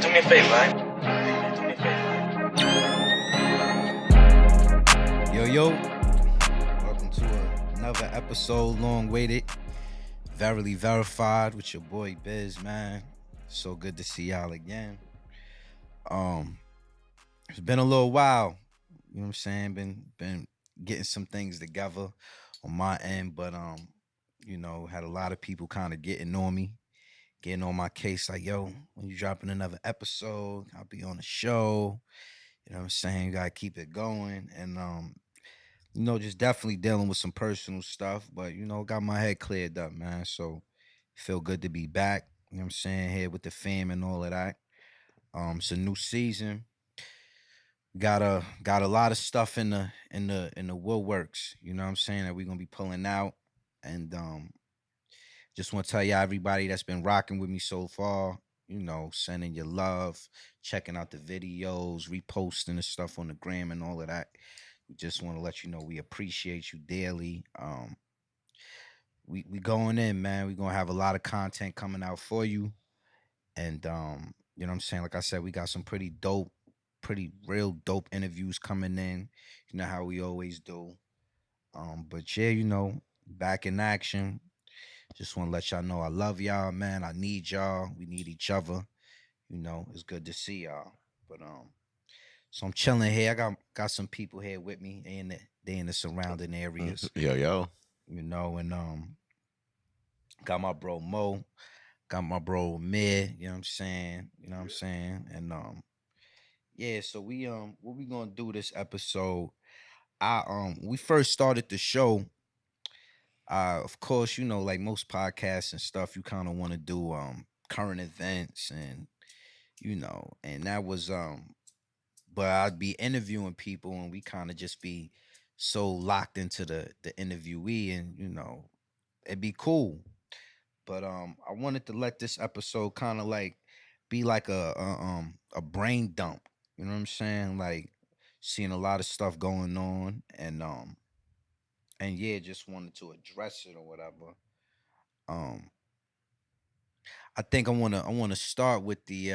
do me a favor, right? Yo, welcome to another episode, long-waited, verily verified with your boy Biz, man. So good to see y'all again. It's been a little while, you know what I'm saying? Been getting some things together on my end, but had a lot of people kind of getting on me, getting on my case, like, yo, when you dropping another episode, I'll be on the show. You know what I'm saying? You gotta keep it going. And just definitely dealing with some personal stuff, but got my head cleared up, man. So feel good to be back. You know what I'm saying? Here with the fam and all of that. It's a new season. Got a lot of stuff in the woodworks, you know what I'm saying, that we're gonna be pulling out. And just want to tell y'all, everybody that's been rocking with me so far, sending your love, checking out the videos, reposting the stuff on the gram and all of that. We just want to let you know we appreciate you daily. We going in, man. We're gonna have a lot of content coming out for you. And you know what I'm saying? Like I said, we got some pretty real dope interviews coming in. You know how we always do. But yeah, back in action. Just want to let y'all know I love y'all, man. I need y'all. We need each other. It's good to see y'all. But so I'm chilling here. I got some people here with me. They in the surrounding areas. Yo. And got my bro Mo, got my bro Mid, you know what I'm saying? And yeah, so what we gonna do this episode? We first started the show. Of course, like most podcasts and stuff, you kind of want to do current events and and that was but I'd be interviewing people and we kind of just be so locked into the interviewee, and it'd be cool. But I wanted to let this episode kind of like be like a brain dump. You know what I'm saying? Like seeing a lot of stuff going on, and yeah, just wanted to address it or whatever. I think I wanna start with the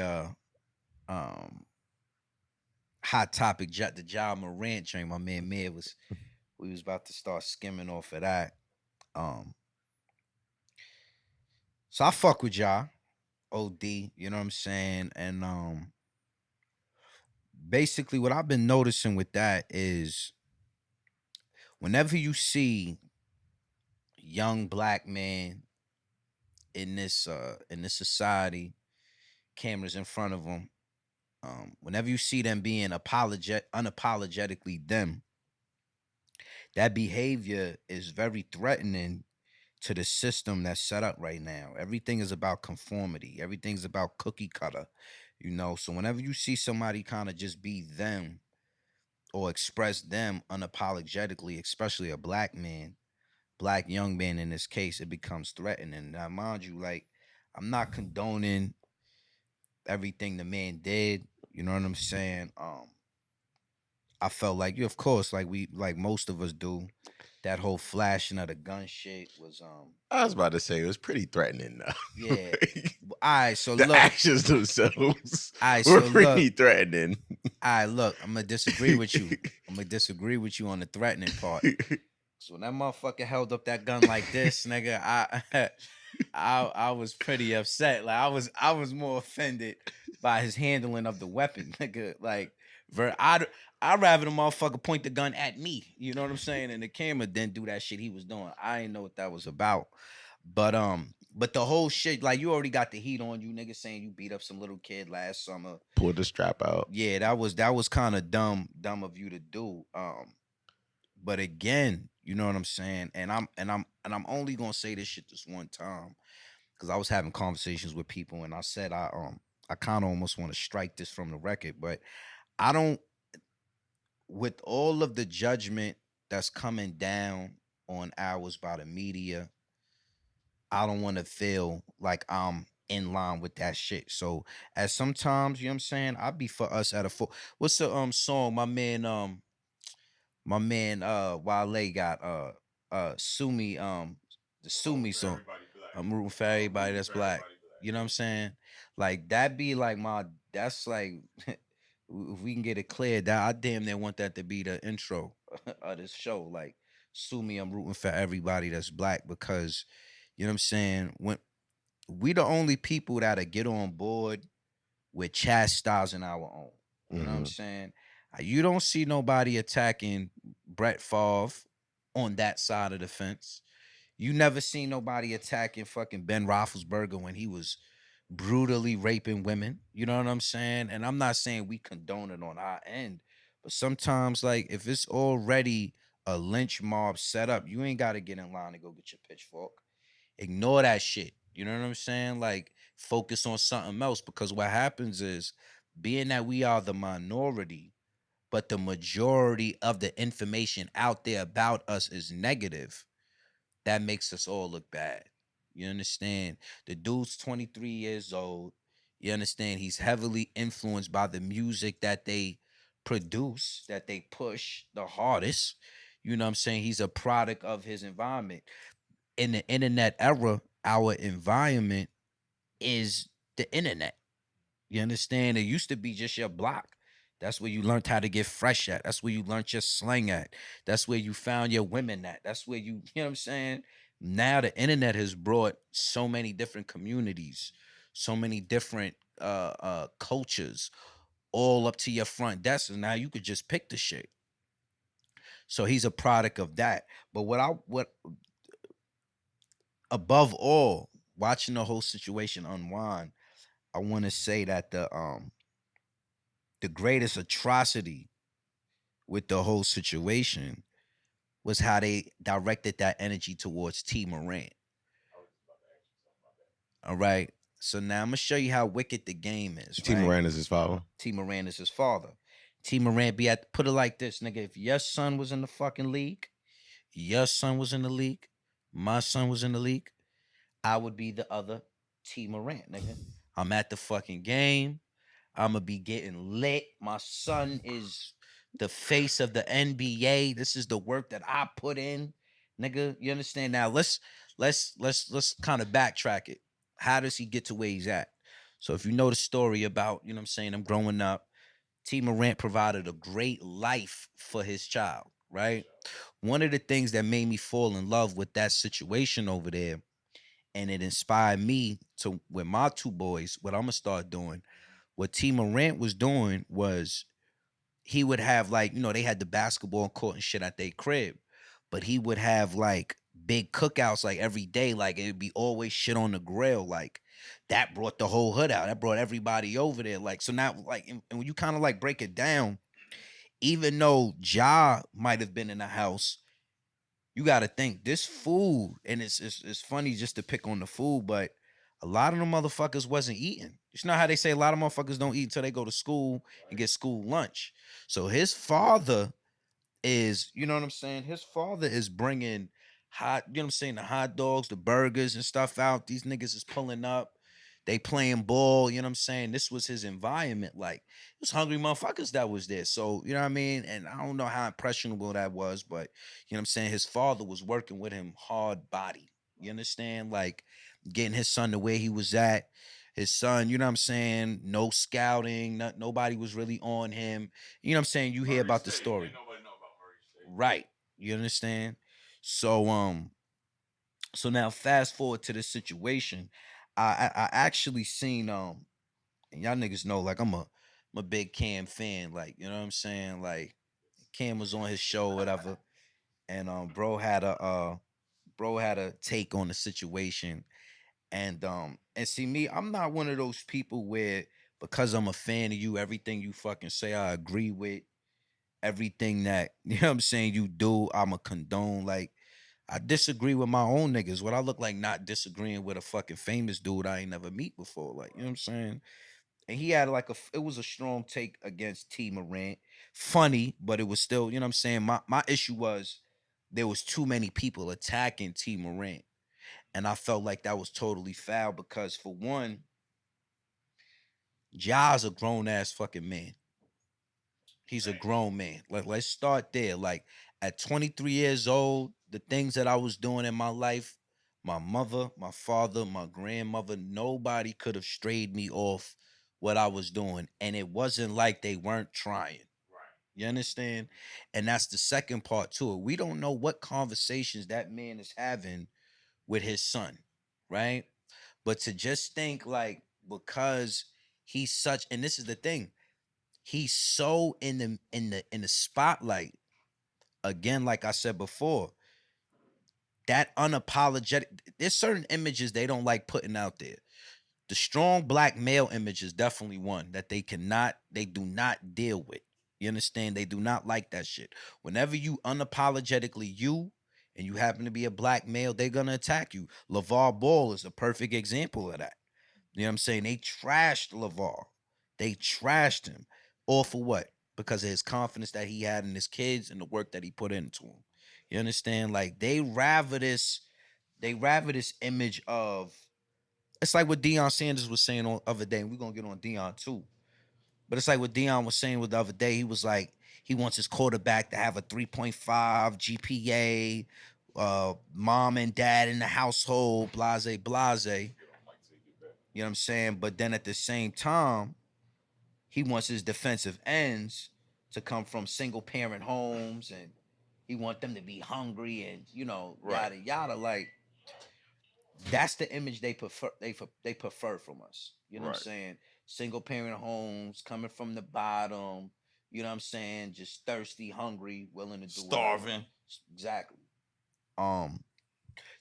um hot topic, the Ja Morant train. My man we was about to start skimming off of that. So I fuck with Ja, OD, you know what I'm saying? And basically what I've been noticing with that is whenever you see young black men in this society, cameras in front of them, whenever you see them being unapologetically them, that behavior is very threatening to the system that's set up right now. Everything is about conformity. Everything's about cookie cutter, So whenever you see somebody kind of just be them or express them unapologetically, especially a black young man in this case, it becomes threatening. Now, mind you, like, I'm not condoning everything the man did. You know what I'm saying? I felt like of course, like most of us do, that whole flashing of the gun shit was I was about to say it was pretty threatening though. Yeah. All right, so the look, actions themselves were pretty threatening. All right, look, I'm gonna disagree with you. I'm gonna disagree with you on the threatening part. So when that motherfucker held up that gun like this, nigga, I was pretty upset. Like I was more offended by his handling of the weapon, nigga. Like, I'd rather the motherfucker point the gun at me. You know what I'm saying? And the camera didn't do that shit he was doing. I didn't know what that was about. But the whole shit, like, you already got the heat on you, nigga, saying you beat up some little kid last summer. Pulled the strap out. Yeah, that was kind of dumb of you to do. But again, you know what I'm saying? And I'm only gonna say this shit this one time, because I was having conversations with people and I said I kind of almost want to strike this from the record, but I don't, with all of the judgment that's coming down on ours by the media, I don't want to feel like I'm in line with that shit. So at sometimes, you know what I'm saying, I'd be for us at a full. What's the song my man Wale got Sue Me, the Sue Me song. I'm rooting for everybody that's black. You know what I'm saying? Like that be like that's like if we can get it cleared, that I damn near want that to be the intro of this show. Like, sue me, I'm rooting for everybody that's black because you know what I'm saying. When we the only people that'll get on board with chastising our own. You know what I'm Mm-hmm. saying? You don't see nobody attacking Brett Favre on that side of the fence. You never seen nobody attacking fucking Ben Roethlisberger when he was brutally raping women. You know what I'm saying? And I'm not saying we condone it on our end, but sometimes, like, if it's already a lynch mob set up, you ain't got to get in line to go get your pitchfork. Ignore that shit. You know what I'm saying? Like, focus on something else because what happens is, being that we are the minority, but the majority of the information out there about us is negative, that makes us all look bad. You understand? The dude's 23 years old. You understand? He's heavily influenced by the music that they produce, that they push the hardest. You know what I'm saying? He's a product of his environment. In the internet era, our environment is the internet. You understand? It used to be just your block. That's where you learned how to get fresh at. That's where you learned your slang at. That's where you found your women at. That's where you know what I'm saying? Now the internet has brought so many different communities, so many different cultures all up to your front desk. And now you could just pick the shit. So he's a product of that. But what above all, watching the whole situation unwind, I want to say that the greatest atrocity with the whole situation was how they directed that energy towards T. Morant. All right. So now I'm gonna show you how wicked the game is, T. right? Moran is his father. T. Morant is his father. T. Morant be at put it like this, nigga. If your son was in the fucking league, your son was in the league, my son was in the league, I would be the other T. Morant, nigga. I'm at the fucking game. I'm gonna be getting lit. My son is the face of the NBA. This is the work that I put in, nigga. You understand? Now let's kind of backtrack it. How does he get to where he's at? So if you know the story about, you know what I'm saying, I'm growing up, T. Morant provided a great life for his child, right? One of the things that made me fall in love with that situation over there, and it inspired me to with my two boys, what I'm gonna start doing. What T. Morant was doing was he would have, like, you know, they had the basketball court and shit at their crib, but he would have like big cookouts like every day. Like, it'd be always shit on the grill. Like, that brought the whole hood out. That brought everybody over there. Like, so now, like, and when you kind of like break it down, even though Ja might have been in the house, you got to think this food, and it's funny just to pick on the food, but a lot of them motherfuckers wasn't eating. It's not how they say a lot of motherfuckers don't eat until they go to school and get school lunch. So his father is, you know what I'm saying? His father is bringing hot, you know what I'm saying, the hot dogs, the burgers and stuff out. These niggas is pulling up. They playing ball, you know what I'm saying? This was his environment. Like, it was hungry motherfuckers that was there. So, you know what I mean? And I don't know how impressionable that was, but you know what I'm saying? His father was working with him hard body. You understand? Like, getting his son to where he was at. His son, you know what I'm saying? No scouting, nobody was really on him. You know what I'm saying? You hear about the story. Right. You understand? So so now fast forward to this situation. I actually seen and y'all niggas know, like, I'm a big Cam fan, like, you know what I'm saying? Like, Cam was on his show, whatever, and bro had a take on the situation. And see me, I'm not one of those people where because I'm a fan of you, everything you fucking say I agree with. Everything that, you know what I'm saying, you do, I'm a condone. Like, I disagree with my own niggas. What I look like not disagreeing with a fucking famous dude I ain't never meet before. Like, you know what I'm saying? And he had like it was a strong take against T. Morant. Funny, but it was still, you know what I'm saying? My issue was there was too many people attacking T. Morant. And I felt like that was totally foul because, for one, Ja's a grown ass fucking man. He's a grown man. Like, let's start there. Like, at 23 years old, the things that I was doing in my life, my mother, my father, my grandmother, nobody could have strayed me off what I was doing, and it wasn't like they weren't trying. You understand? And that's the second part to it. We don't know what conversations that man is having with his son, right? But to just think like because he's such, and this is the thing, he's so in the spotlight. Again, like I said before, that unapologetic. There's certain images they don't like putting out there. The strong black male image is definitely one that they do not deal with. You understand? They do not like that shit. Whenever you unapologetically you and you happen to be a black male, they're gonna attack you. LeVar Ball is a perfect example of that. You know what I'm saying? They trashed LeVar. They trashed him. All for what? Because of his confidence that he had in his kids and the work that he put into them. You understand? Like they rather this image of, it's like what Deion Sanders was saying on the other day, and we're gonna get on Deion too. But it's like what Deion was saying the other day. He was like, he wants his quarterback to have a 3.5 GPA, mom and dad in the household, blase, blase. You know what I'm saying? But then at the same time, he wants his defensive ends to come from single parent homes, and he want them to be hungry and yada yada. Like that's the image they prefer. They prefer from us. You know what I'm saying? Single parent homes, coming from the bottom. You know what I'm saying? Just thirsty, hungry, willing to do whatever. Starving. Exactly. Um,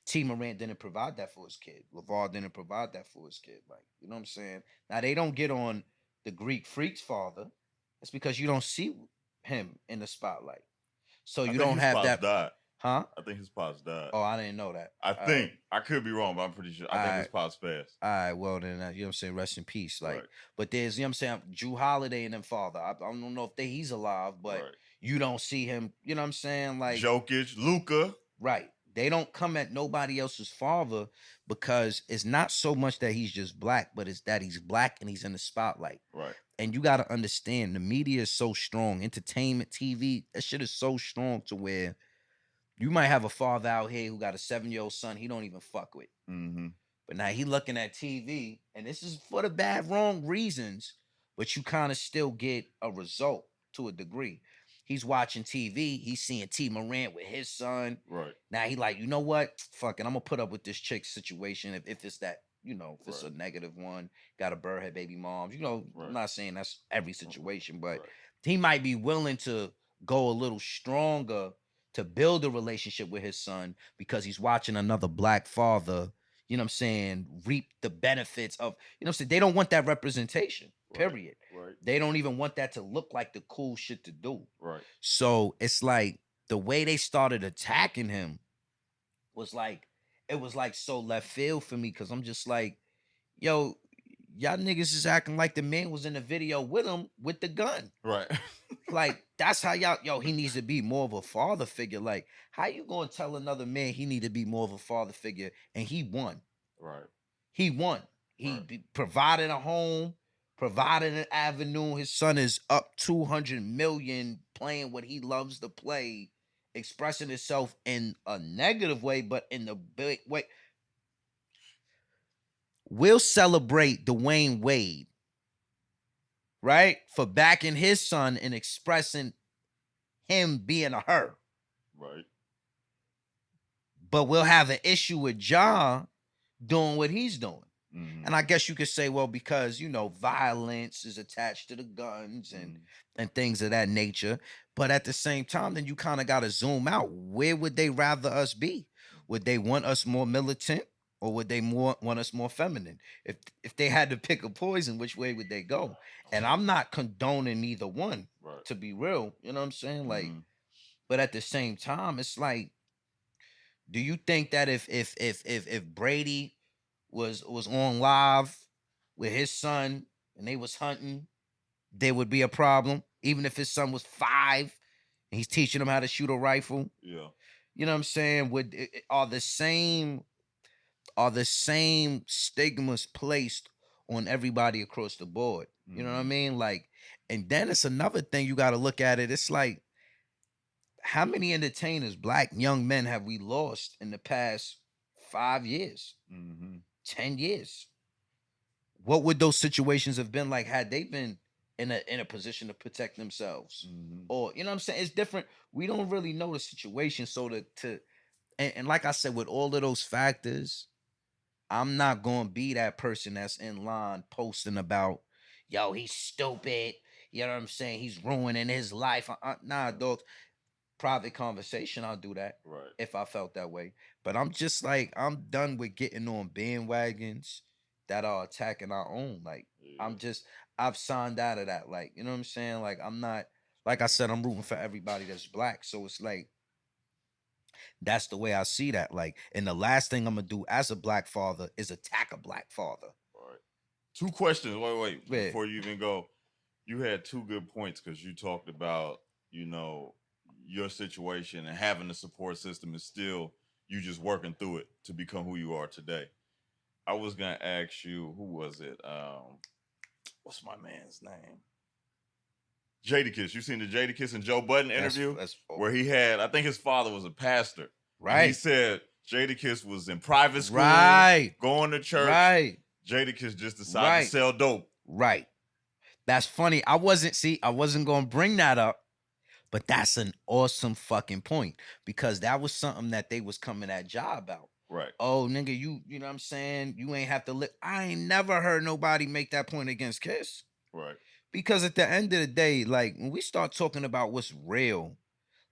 T. Morant didn't provide that for his kid. LeVar didn't provide that for his kid. Like, you know what I'm saying? Now they don't get on the Greek Freak's father. It's because you don't see him in the spotlight. So you don't have that. Died. Huh? I think his pops died. Oh, I didn't know that. I think I could be wrong, but I'm pretty sure. I think his pops passed. All right, well then, you know what I'm saying, rest in peace. Like, Right. but there's, you know what I'm saying, Drew Holiday and them father. I don't know if he's alive, but you don't see him. You know what I'm saying, like Jokic, Luka. Right. They don't come at nobody else's father because it's not so much that he's just black, but it's that he's black and he's in the spotlight. Right. And you got to understand, the media is so strong. Entertainment, TV, that shit is so strong to where you might have a father out here who got a 7-year-old son he don't even fuck with. Mm-hmm. But now he looking at TV, and this is for the bad, wrong reasons, but you kind of still get a result to a degree. He's watching TV. He's seeing T. Morant with his son. Right. Now he like, you know what? Fuck it. I'm gonna put up with this chick situation if it's that, if it's a negative one, got a birdhead baby mom. I'm not saying that's every situation, but he might be willing to go a little stronger to build a relationship with his son because he's watching another black father, you know what I'm saying, reap the benefits of, you know what I'm saying? They don't want that representation, period. Right. They don't even want that to look like the cool shit to do. Right. So it's like the way they started attacking him was like, it was like so left field for me because I'm just like, yo, y'all niggas is acting like the man was in the video with him with the gun. Right. Like, that's how y'all, he needs to be more of a father figure. Like, how you gonna tell another man he need to be more of a father figure and he won? Right. He won. He provided a home, provided an avenue. His son is up 200 million playing what he loves to play, expressing himself in a negative way, but in the big way. We'll celebrate Dwayne Wade, right? For backing his son and expressing him being a her. Right. But we'll have an issue with Ja doing what he's doing. Mm-hmm. And I guess you could say, well, because, violence is attached to the guns and things of that nature. But at the same time, then you kind of got to zoom out. Where would they rather us be? Would they want us more militant or would they want us more feminine? If they had to pick a poison, which way would they go? And I'm not condoning either one, to be real. You know what I'm saying? Like, but at the same time, it's like, do you think that if Brady was on live with his son and they was hunting, there would be a problem, even if his son was 5 and he's teaching him how to shoot a rifle? Yeah. You know what I'm saying? Are the same stigmas placed on everybody across the board? You know what I mean? Like, and then it's another thing you got to look at it. It's like, how many entertainers, black young men, have we lost in the past 5 years, 10 years? what would those situations have been like had they been in a position to protect themselves? Or you know what I'm saying? It's different. We don't really know the situation. So and like I said, with all of those factors, I'm not gonna be that person that's in line posting about, yo, he's stupid. You know what I'm saying? He's ruining his life. Nah, dog. Private conversation, I'll do that. Right. If I felt that way. But I'm just like, I'm done with getting on bandwagons that are attacking our own. Like, I've signed out of that. Like, you know what I'm saying? Like, I'm not, like I said, I'm rooting for everybody that's black. So it's like, that's the way I see that. Like, and the last thing I'm gonna do as a black father is attack a black father. Right. 2 questions. Wait. Yeah. Before you even go, you had 2 good points because you talked about, your situation and having a support system is still you just working through it to become who you are today. I was gonna ask you, who was it? What's my man's name? JDKIDS. You seen the JDKIDS and Joe Budden interview where he had, I think his father was a pastor. Right. And he said JDKIDS was in private school, going to church. Right. JDKIDS just decided to sell dope. Right. That's funny. I wasn't gonna bring that up, but that's an awesome fucking point because that was something that they was coming at Ja about. Right. Oh, nigga, you know what I'm saying? You ain't have to live. I ain't never heard nobody make that point against Kiss. Right. Because at the end of the day, like when we start talking about what's real,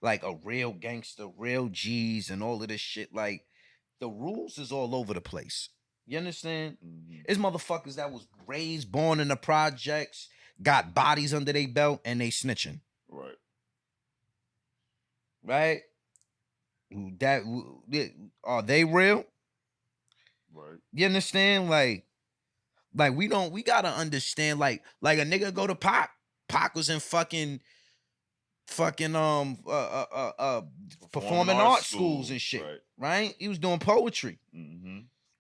like a real gangster, real G's and all of this shit, like the rules is all over the place. You understand? It's motherfuckers that was raised, born in the projects, got bodies under their belt, and they snitching. Right. Right? That are they real? Right. You understand? Like we gotta understand. Like a nigga go to Pac. Pac was in fucking performing arts schools and shit. Right? He was doing poetry.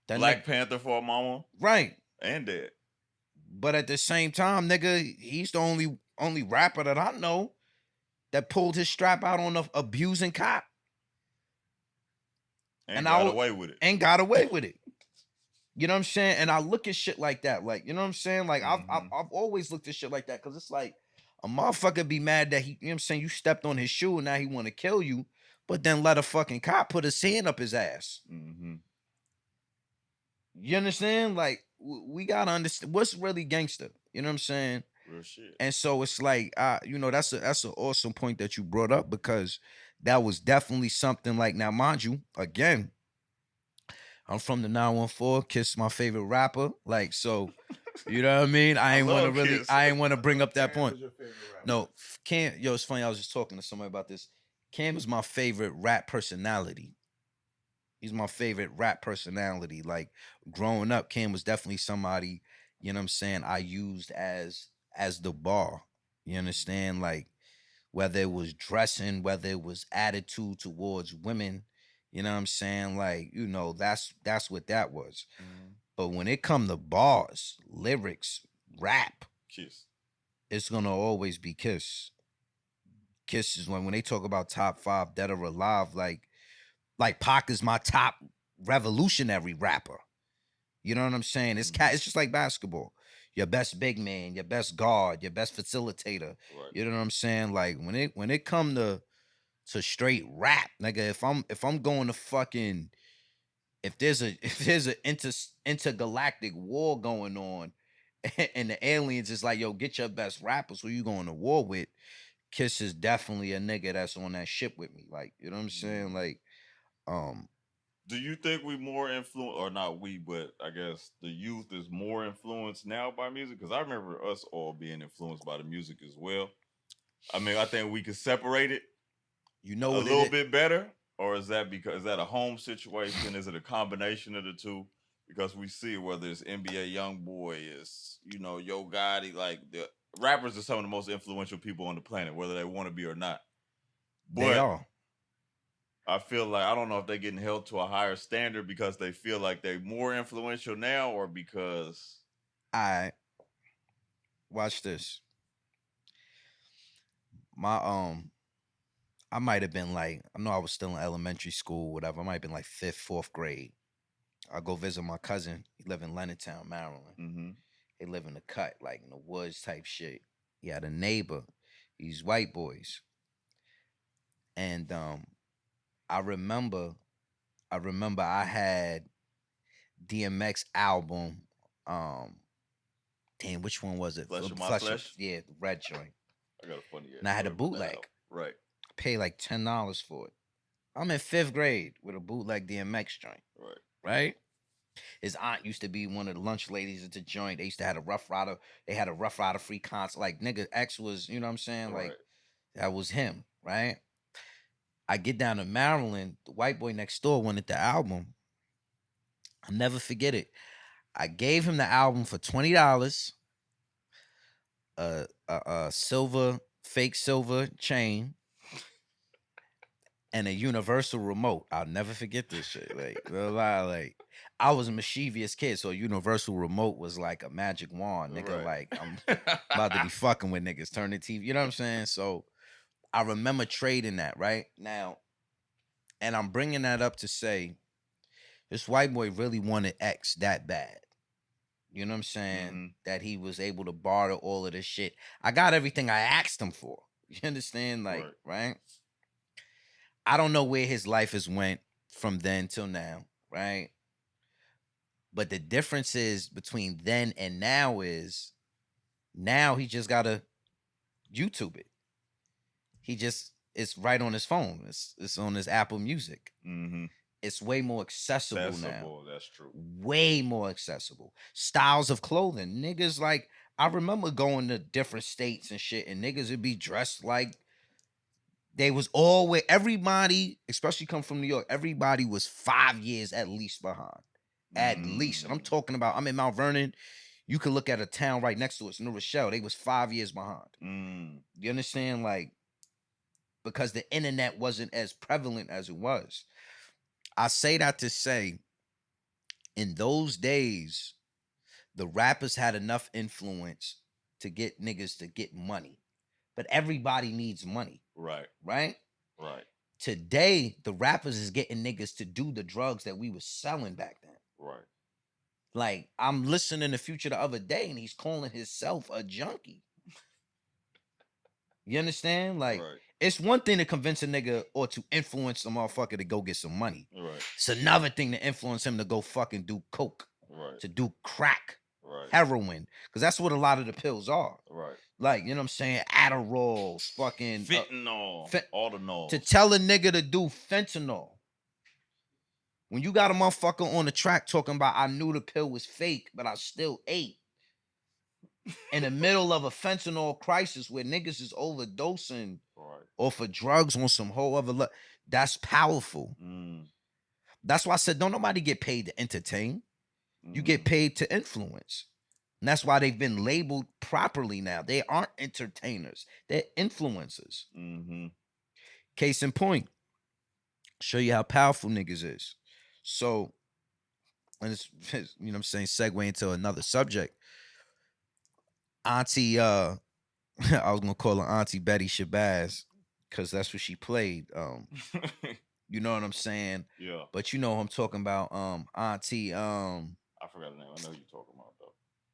Black Panther for a mama. Right. And dead. But at the same time, nigga, he's the only rapper that I know that pulled his strap out on a abusing cop. And got away with it. And got away with it. You know what I'm saying? And I look at shit like that. Like, you know what I'm saying? Like, I've always looked at shit like that because it's like a motherfucker be mad that he, you know what I'm saying, you stepped on his shoe and now he want to kill you, but then let a fucking cop put his hand up his ass. You understand? Like, we gotta understand what's really gangster. You know what I'm saying? Real shit. And so it's like, that's an awesome point that you brought up because that was definitely something like, now mind you, again, I'm from the 914. Kiss my favorite rapper. Like, so, you know what I mean? I ain't want to bring up that point. No, Cam, it's funny. I was just talking to somebody about this. Cam is my favorite rap personality. He's my favorite rap personality. Like, growing up, Cam was definitely somebody, you know what I'm saying, I used as the bar. You understand? Like, whether it was dressing, whether it was attitude towards women, you know what I'm saying? Like, that's what that was. But when it come to bars, lyrics, rap, Kiss, it's gonna always be Kiss. Kiss is when they talk about top 5 dead or alive, like Pac is my top revolutionary rapper. You know what I'm saying? It's just like basketball. Your best big man, your best guard, your best facilitator. Right. You know what I'm saying? Like when it come to straight rap, nigga, if I'm going to fucking, if there's an intergalactic war going on and the aliens is like, yo, get your best rappers, who you going to war with? Kiss is definitely a nigga that's on that ship with me. Like, you know what I'm saying? Like, do you think we more influenced, or not we, but I guess the youth is more influenced now by music? Because I remember us all being influenced by the music as well. I mean, I think we could separate it, a little bit better, or is that a home situation? Is it a combination of the two? Because we see whether it's NBA YoungBoy, is Yo Gotti, like the rappers are some of the most influential people on the planet, whether they want to be or not. But they are. I feel like, I don't know if they're getting held to a higher standard because they feel like they're more influential now, or because... Watch this. I might have been like, I know I was still in elementary school, whatever. I might have been like 5th, 4th grade. I go visit my cousin. He lived in Leonardtown, Maryland. They live in the cut, like in the woods type shit. He had a neighbor, these white boys. And I remember I had DMX album. Um, damn, which one was it? Flesh of My Flesh of, Flesh. yeah, the red joint. I got a funny And I ass had a story about that bootleg. album. Right. Paid like $10 for it. I'm in 5th grade with a bootleg DMX joint. Right. Right? His aunt used to be one of the lunch ladies at the joint. They used to have a Rough Rider. They had a Rough Rider free concert. Like nigga X was, you know what I'm saying? Right. Like that was him, right? I get down to Maryland. The white boy next door wanted the album. I'll never forget it. I gave him the album for $20, a silver, fake silver chain, and a universal remote. I'll never forget this shit. Like, no lie, like I was a mischievous kid, so a universal remote was like a magic wand, nigga. Right. Like I'm about to be fucking with niggas, turn the TV. You know what I'm saying? So I remember trading that right now, and I'm bringing that up to say this white boy really wanted X that bad. You know what I'm saying? Mhm. That he was able to barter all of this shit. I got everything I asked him for. You understand? Like, right? I don't know where his life has went from then till now, right? But the difference is between then and now is now he just gotta YouTube it. He just it's right on his phone. It's on his Apple Music. Mm-hmm. It's way more accessible now. That's true. Way more accessible. Styles of clothing. Niggas like I remember going to different states and shit, and niggas would be dressed like they was always everybody, especially come from New York, everybody was 5 years at least behind. At least. And I'm talking about I'm in Mount Vernon. You can look at a town right next to us, New Rochelle. They was 5 years behind. You understand? Like, because the internet wasn't as prevalent as it was. I say that to say, in those days, the rappers had enough influence to get niggas to get money. But everybody needs money. Right. Right? Right. Today, the rappers is getting niggas to do the drugs that we was selling back then. Right. Like, I'm listening to Future the other day, and he's calling himself a junkie. You understand? Like, right. It's one thing to convince a nigga or to influence a motherfucker to go get some money. Right. It's another thing to influence him to go fucking do coke. Right. To do crack. Right. Heroin. Because that's what a lot of the pills are. Right. Like, you know what I'm saying? Adderall, fucking fentanyl. All the nulls. To tell a nigga to do fentanyl. When you got a motherfucker on the track talking about I knew the pill was fake, but I still ate. In the middle of a fentanyl crisis where niggas is overdosing or for drugs on some whole other that's powerful. That's why I said don't nobody get paid to entertain. You get paid to influence. And that's why they've been labeled properly now. They aren't entertainers. They're influencers. Case in point. Show you how powerful niggas is. So, and it's you know what I'm saying, segue into another subject. Auntie, I was gonna call her Auntie Betty Shabazz, because that's what she played. You know what I'm saying? Yeah. But you know who I'm talking about, Auntie, I forgot the name. I know you're talking about though.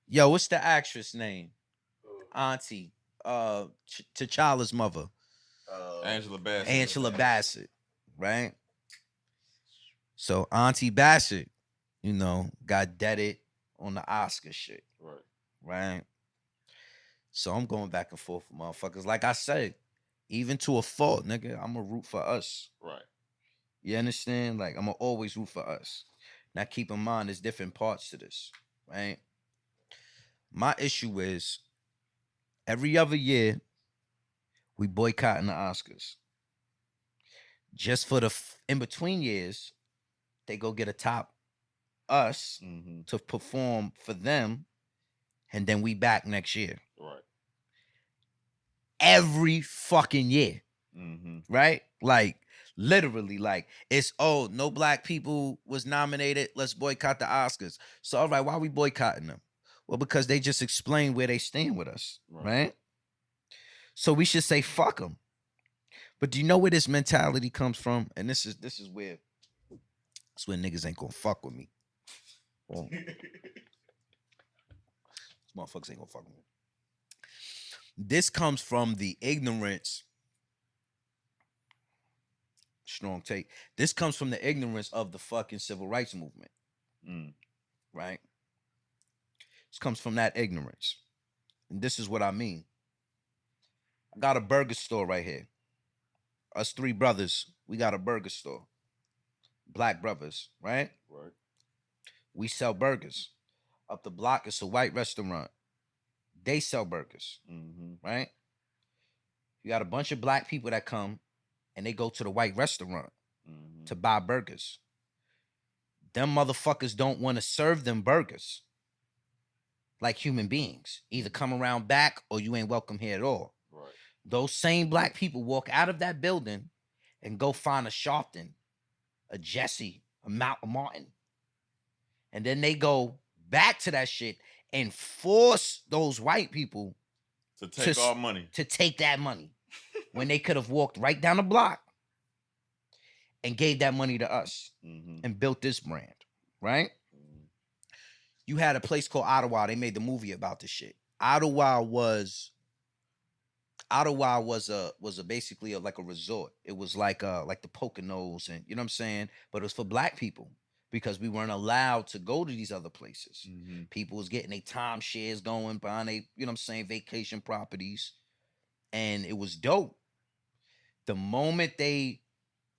Yo, what's the actress name? Auntie, T'Challa's mother. Angela Bassett. Angela Bassett, right? So Auntie Bassett, you know, got deaded on the Oscar shit. Right. Right? So I'm going back and forth with motherfuckers. Like I said, even to a fault, nigga, I'm going to root for us. Right. You understand? Like, I'm going to always root for us. Now, keep in mind, there's different parts to this, right? My issue is, every other year, we boycotting the Oscars. Just for the in-between years, they go get a top us to perform for them, and then we back next year. Right. Every fucking year. Right? Like, literally, like, it's, oh, no black people was nominated, let's boycott the Oscars. So, all right, why are we boycotting them? Well, because they just explained where they stand with us. Right? So we should say, fuck them. But do you know where this mentality comes from? And this is where niggas ain't gonna fuck with me. Well, Motherfuckers ain't gonna fuck with me. This comes from the ignorance. Strong take. This comes from the ignorance of the fucking civil rights movement. Right? This comes from that ignorance. And this is what I mean. I got a burger store right here. Us three brothers, we got a burger store. Black brothers, right? Right. We sell burgers. Up the block, it's a white restaurant. They sell burgers, right? You got a bunch of black people that come and they go to the white restaurant to buy burgers. Them motherfuckers don't want to serve them burgers like human beings. Either come around back or you ain't welcome here at all. Right. Those same black people walk out of that building and go find a Sharpton, a Jesse, a Mount Martin. And then they go back to that shit and force those white people to take our money. To take that money when they could have walked right down the block and gave that money to us and built this brand, right? You had a place called Ottawa. They made the movie about this shit. Ottawa was basically like a resort. It was like the Poconos, and you know what I'm saying? But it was for black people because we weren't allowed to go to these other places. People was getting their timeshares going, buying you know what I'm saying, vacation properties. And it was dope. The moment they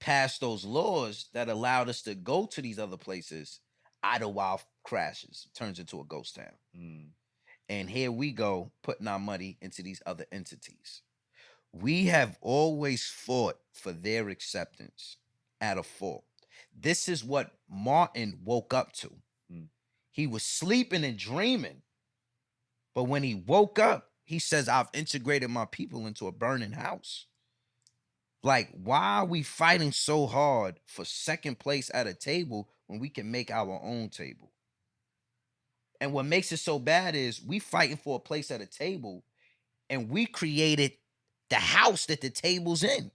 passed those laws that allowed us to go to these other places, Ottawa crashes, turns into a ghost town. And here we go, putting our money into these other entities. We have always fought for their acceptance at a fault. This is what Martin woke up to. He was sleeping and dreaming. But when he woke up, he says, I've integrated my people into a burning house. Like, why are we fighting so hard for second place at a table when we can make our own table? And what makes it so bad is we fighting for a place at a table and we created the house that the table's in.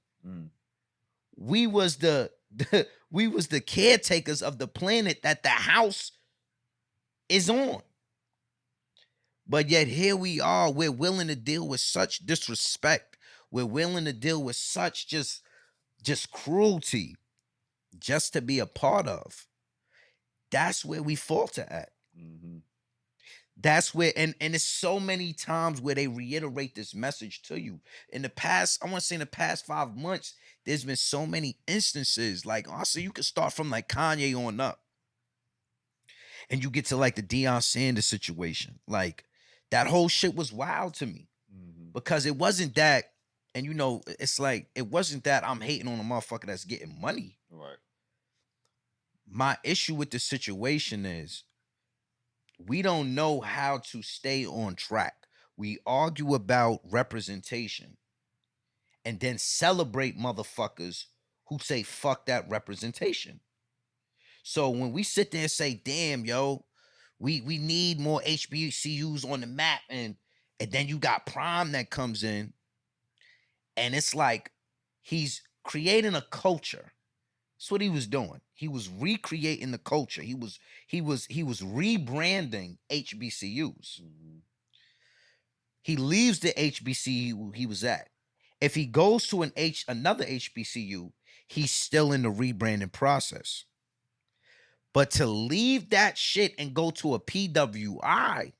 We was the caretakers of the planet that the house is on. But yet here we are, we're willing to deal with such disrespect. We're willing to deal with such just cruelty just to be a part of. That's where we falter at. That's where, and it's so many times where they reiterate this message to you. In the past, I want to say in the past 5 months, there's been so many instances. Like, also, you could start from like Kanye on up. And you get to like the Deion Sanders situation. Like, that whole shit was wild to me. Because it wasn't that, and you know, it's like, it wasn't that I'm hating on a motherfucker that's getting money. Right. My issue with the situation is we don't know how to stay on track. We argue about representation and then celebrate motherfuckers who say fuck that representation. So when we sit there and say, damn, yo, we need more HBCUs on the map, and then you got Prime that comes in, and it's like he's creating a culture. That's what he was doing. He was recreating the culture. He was rebranding HBCUs. He leaves the HBCU he was at. If he goes to another HBCU, he's still in the rebranding process. But to leave that shit and go to a PWI,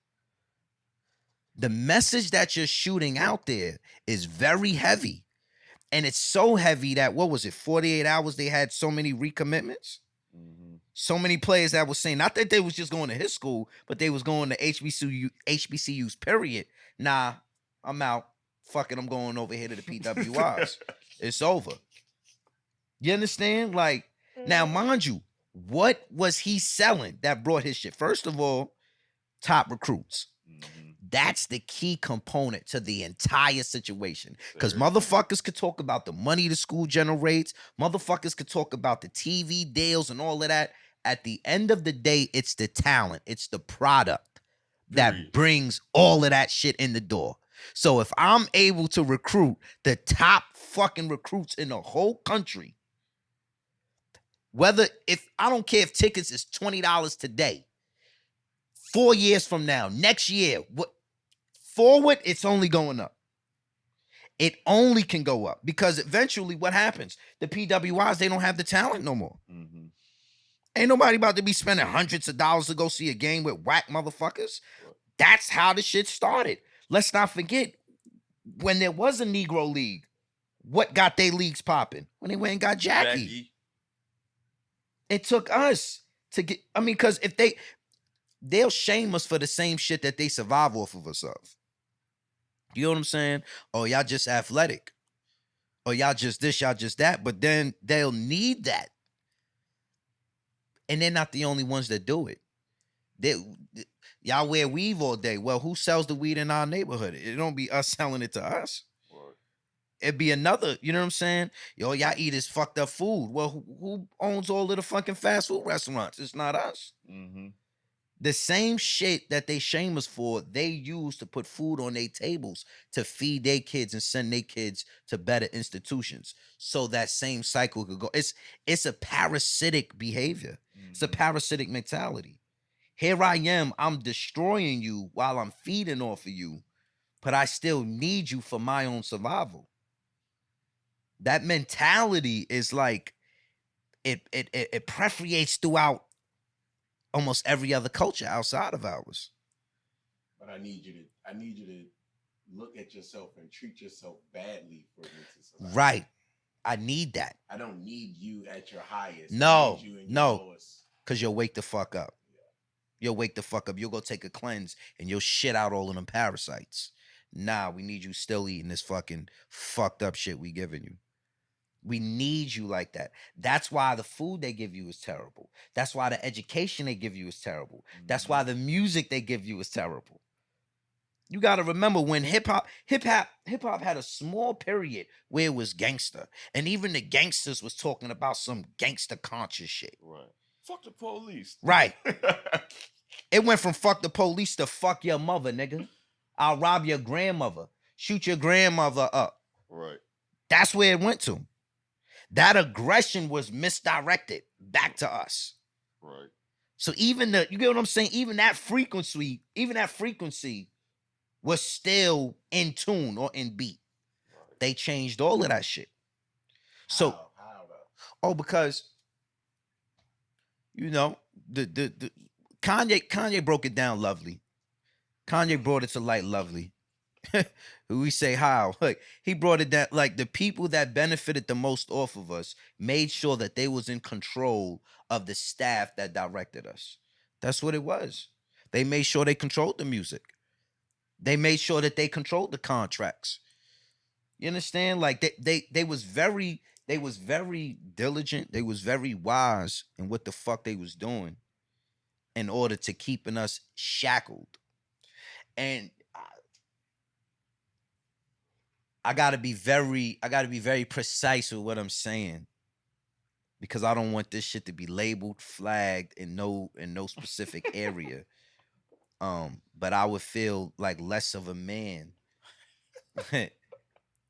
the message that you're shooting out there is very heavy. And it's so heavy that, what was it, 48 hours, they had so many recommitments? So many players that was saying, not that they was just going to his school, but they was going to HBCUs, period. Nah, I'm out. Fuck it, I'm going over here to the PWIs. It's over. You understand? Like, now, mind you, what was he selling that brought his shit? First of all, top recruits. That's the key component to the entire situation. Because motherfuckers could talk about the money the school generates. Motherfuckers could talk about the TV deals and all of that. At the end of the day, it's the talent. It's the product that brings all of that shit in the door. So if I'm able to recruit the top fucking recruits in the whole country, I don't care if tickets is $20 today, 4 years from now, next year, forward, it's only going up. It only can go up because eventually what happens? The PWIs, they don't have the talent no more. Mm-hmm. Ain't nobody about to be spending hundreds of dollars to go see a game with whack motherfuckers. Right. That's how the shit started. Let's not forget, when there was a Negro League, what got they leagues popping? When they went and got Jackie. It took us to get, I mean, because if they'll shame us for the same shit that they survive off of us of. You know what I'm saying? Oh, y'all just athletic. Or y'all just this, y'all just that. But then they'll need that. And they're not the only ones that do it. Y'all wear weave all day. Well, who sells the weed in our neighborhood? It don't be us selling it to us. Right. It'd be another, you know what I'm saying? Yo, y'all eat this fucked up food. Well, who owns all of the fucking fast food restaurants? It's not us. Mm-hmm. The same shit that they shame us for, they use to put food on their tables to feed their kids and send their kids to better institutions. So that same cycle could go. It's a parasitic behavior. Mm-hmm. It's a parasitic mentality. Here I am, I'm destroying you while I'm feeding off of you, but I still need you for my own survival. That mentality is like, it permeates throughout almost every other culture outside of ours. But I need you to look at yourself and treat yourself badly for me to survive. Right. I need that. I don't need you at your highest. No, I need you in your no. lowest. Because you'll wake the fuck up. Yeah. You'll wake the fuck up. You'll go take a cleanse and you'll shit out all of them parasites. Nah, we need you still eating this fucking fucked up shit we giving you. We need you like that. That's why the food they give you is terrible. That's why the education they give you is terrible. Mm-hmm. That's why the music they give you is terrible. You got to remember when hip hop had a small period where it was gangster, and even the gangsters was talking about some gangster conscious shit. Right. Fuck the police. Right. It went from fuck the police to fuck your mother, nigga. I'll rob your grandmother. Shoot your grandmother up. Right. That's where it went to. That aggression was misdirected back to us. Right. So even you get what I'm saying? Even that frequency was still in tune or in beat. Right. They changed all of that shit. So, how because you know, the Kanye broke it down lovely. Kanye brought it to light lovely. We say how? Like, he brought it down like the people that benefited the most off of us made sure that they was in control of the staff that directed us. That's what it was. They made sure they controlled the music. They made sure that they controlled the contracts. You understand? Like they was very diligent. They was very wise in what the fuck they was doing in order to keeping us shackled. And I gotta be very precise with what I'm saying, because I don't want this shit to be labeled, flagged in no specific area. But I would feel like less of a man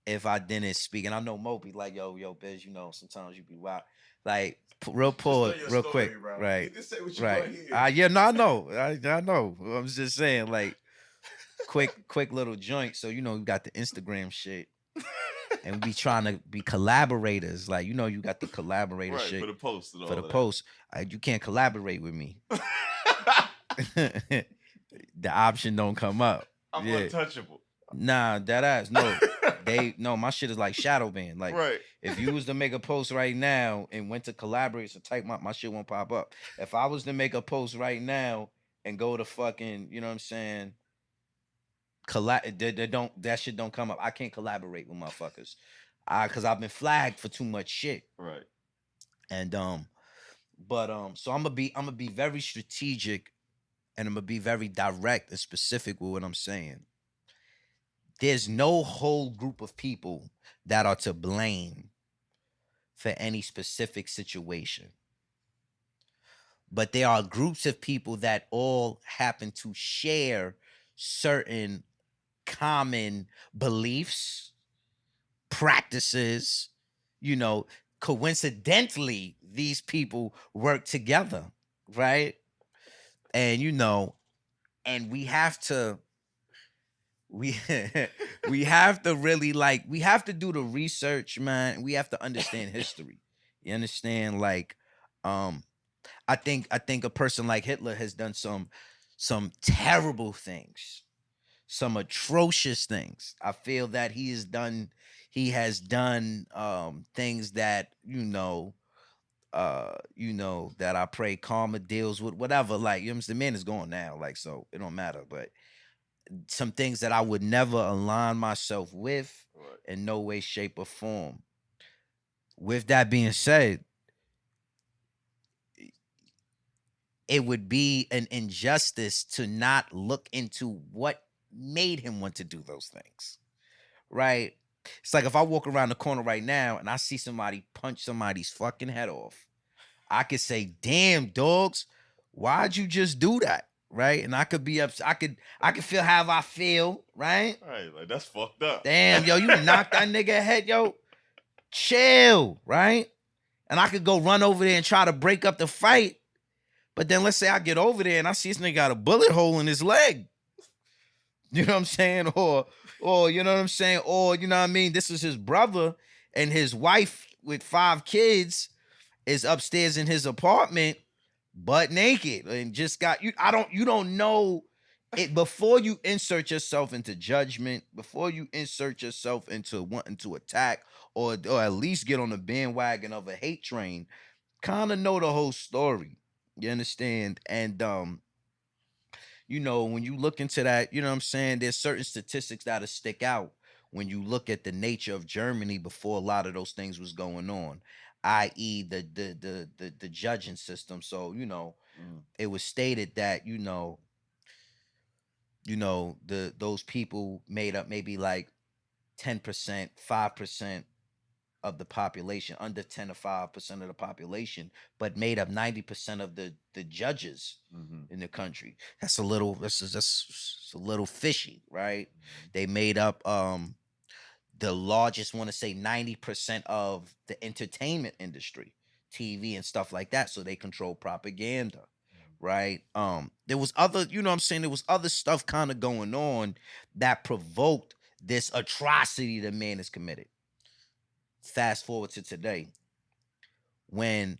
if I didn't speak. And I know Mo be like, yo, Biz, you know, sometimes you be wild. Like, real quick, bro. Right? You just say what you right. Yeah, no, I know. I know. I'm just saying, like, quick little joint. So, you know, you got the Instagram shit. And we be trying to be collaborators. Like, you know, you got the collaborator shit. For the post and all for the post. You can't collaborate with me. The option don't come up. I'm untouchable. Nah, that ass. No, my shit is like shadow ban. Like, right. If you was to make a post right now and went to collaborate, so type my shit won't pop up. If I was to make a post right now and go to fucking, you know what I'm saying, that shit don't come up. I can't collaborate with motherfuckers. Cause I've been flagged for too much shit. Right. And so I'm gonna be very strategic, and I'm gonna be very direct and specific with what I'm saying. There's no whole group of people that are to blame for any specific situation. But there are groups of people that all happen to share certain common beliefs, practices. You know, coincidentally, these people work together, right? And, you know, and we have to we we have to really like we have to do the research, man. We have to understand history. You understand? Like, I think a person like Hitler has done some terrible things, some atrocious things. I feel that he has done things that that I pray karma deals with, whatever. Like, you know, the man is gone now, like, so it don't matter. But some things that I would never align myself with Right. in no way, shape, or form. With that being said, it would be an injustice to not look into what made him want to do those things. Right? It's like if I walk around the corner right now and I see somebody punch somebody's fucking head off, I could say, "Damn, dogs, why'd you just do that?" Right? And I could be upset. I could feel how I feel, right? Right, like that's fucked up. Damn, yo, you knocked that nigga head, yo. Chill, right? And I could go run over there and try to break up the fight. But then let's say I get over there and I see this nigga got a bullet hole in his leg. You know what I'm saying? Or you know what I'm saying? Or, you know what I mean? This is his brother and his wife with 5 kids is upstairs in his apartment, butt naked, and just got you don't know it before you insert yourself into judgment, before you insert yourself into wanting to attack or at least get on the bandwagon of a hate train. Kind of know the whole story. You understand? And when you look into that, you know what I'm saying, there's certain statistics that'll stick out when you look at the nature of Germany before a lot of those things was going on, i.e. the judging system. So, it was stated that, those people made up maybe like 10%, 5% of the population, under 10 or 5% of the population, but made up 90% of the judges in the country. That's a little fishy, right? They made up the largest, want to say 90% of the entertainment industry, TV and stuff like that. So they control propaganda, right? There was other, you know what I'm saying? There was other stuff kind of going on that provoked this atrocity the man has committed. Fast forward to today, when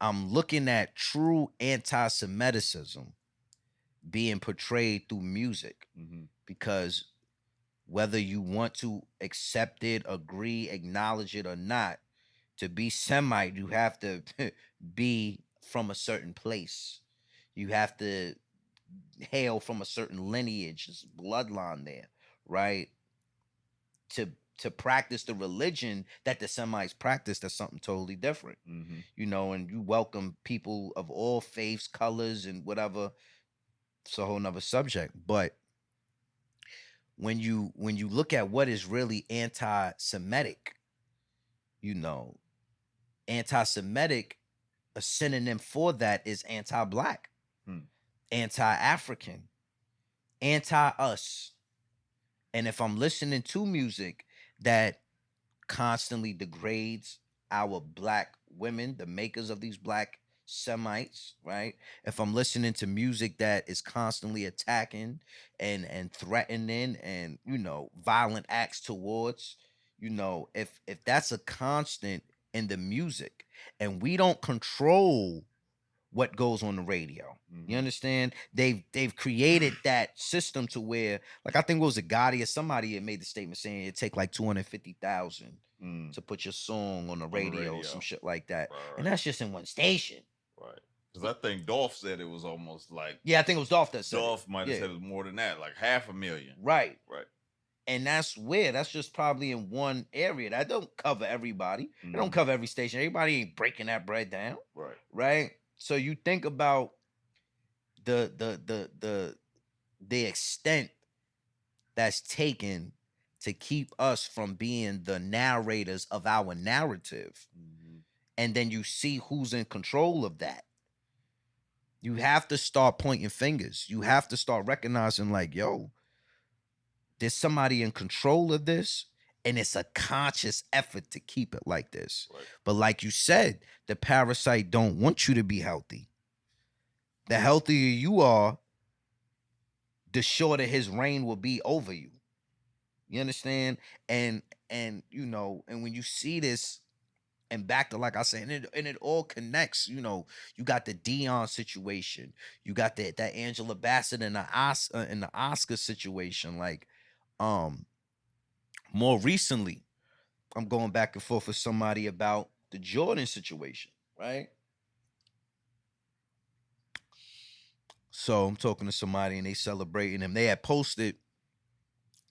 I'm looking at true anti-Semitism being portrayed through music, because whether you want to accept it, agree, acknowledge it or not, to be Semite, you have to be from a certain place. You have to hail from a certain lineage, bloodline there, right? To practice the religion that the Semites practice, that's something totally different. And you welcome people of all faiths, colors, and whatever. It's a whole nother subject. But when you look at what is really anti-Semitic, anti-Semitic, a synonym for that is anti-black, anti-African, anti-us. And if I'm listening to music that constantly degrades our black women, the makers of these black Semites, right? If I'm listening to music that is constantly attacking and threatening and violent acts towards, if that's a constant in the music and we don't control what goes on the radio. You understand? They've created that system to where, like, I think it was a Gotti or somebody had made the statement saying it take like 250,000 to put your song on the radio, some shit like that. Right. And that's just in one station. Right. Because I think Dolph said it was almost like, yeah, I think it was Dolph that said Dolph it. might have said it was more than that, like 500,000. Right. Right. And that's just probably in one area. That don't cover everybody. It don't cover every station. Everybody ain't breaking that bread down. Right. Right. So you think about the extent that's taken to keep us from being the narrators of our narrative. And then you see who's in control of that. You have to start pointing fingers. You have to start recognizing, like, yo, there's somebody in control of this, and it's a conscious effort to keep it like this. Right. But like you said, the parasite don't want you to be healthy. The healthier you are, the shorter his reign will be over you. You understand? And you know, and when you see this, and back to like I said, and it all connects. You know, you got the Dion situation, you got that Angela Bassett and the Oscar situation. Like, more recently, I'm going back and forth with somebody about the Jordan situation, right? So I'm talking to somebody and they celebrating him. They had posted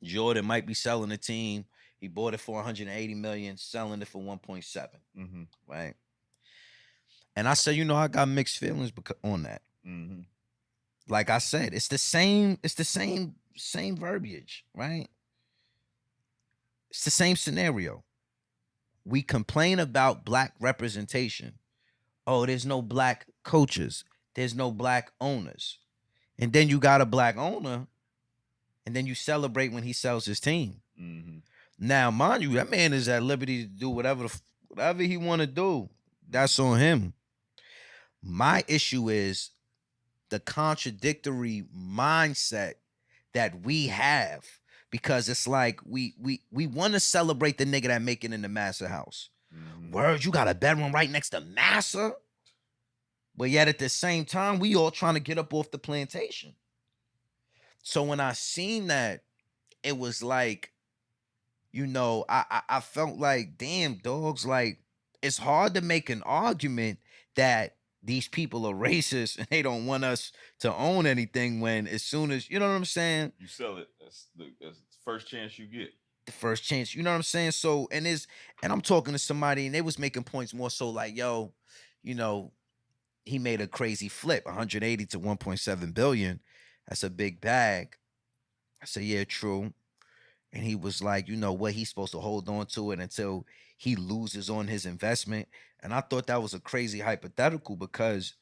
Jordan might be selling the team. He bought it for 180 million, selling it for 1.7. Mm-hmm. Right. And I said, you know, I got mixed feelings on that. Mm-hmm. Like I said, it's the same verbiage, right? It's the same scenario. We complain about black representation. Oh, there's no black coaches. There's no black owners. And then you got a black owner, and then you celebrate when he sells his team. Mm-hmm. Now, mind you, that man is at liberty to do whatever he want to do. That's on him. My issue is the contradictory mindset that we have, because it's like we want to celebrate the nigga that make it in the Massa house. Mm-hmm. Word, you got a bedroom right next to Massa, but yet at the same time, we all trying to get up off the plantation. So when I seen that, it was like, you know, I felt like, damn, dogs, like, it's hard to make an argument that these people are racist and they don't want us to own anything when, as soon as, you know what I'm saying? You sell it. That's the first chance you get. The first chance, you know what I'm saying? So, and I'm talking to somebody and they was making points more so like, yo, you know, he made a crazy flip, 180 to 1.7 billion. That's a big bag. I said, yeah, true. And he was like, you know what, he's supposed to hold on to it until he loses on his investment. And I thought that was a crazy hypothetical, because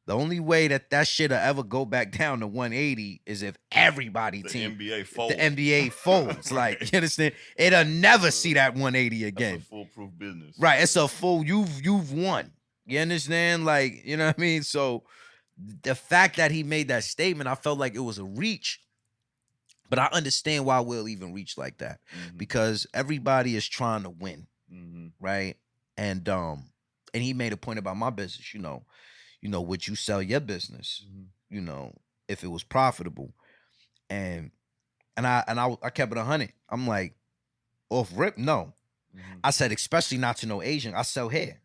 the only way that shit'll ever go back down to 180 is if everybody The team NBA folds. the NBA folds. Like, you understand? It'll never see that 180 again. That's a foolproof business. Right. It's a full, you've won. You understand? Like, you know what I mean? So the fact that he made that statement, I felt like it was a reach. But I understand why we'll even reach like that, because everybody is trying to win, right? And he made a point about my business. You know, would you sell your business? You know, if it was profitable, and I kept it 100. I'm like, off rip, no. I said, especially not to no Asian. I sell hair.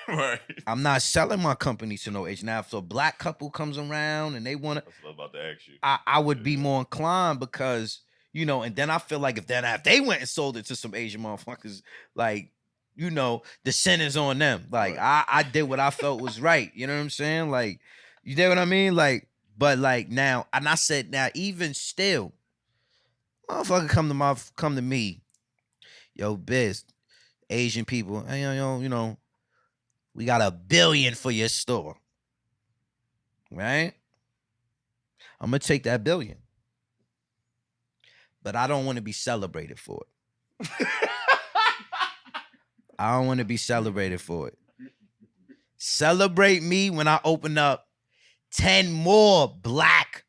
Right. I'm not selling my company to no Asian. Now, if a black couple comes around and they want to, that's what I was about to ask you. I would be more inclined, because, you know, and then I feel like if they went and sold it to some Asian motherfuckers, like, you know, the sin is on them. Like, right. I did what I felt was right. You know what I'm saying? Like, you get what I mean? Like, but like now, and I said, now even still, motherfucker come to me, yo, Biz, Asian people, hey, you know, we got $1 billion for your store, right? I'm gonna take that $1 billion, but I don't want to be celebrated for it. I don't want to be celebrated for it. Celebrate me when I open up 10 more black.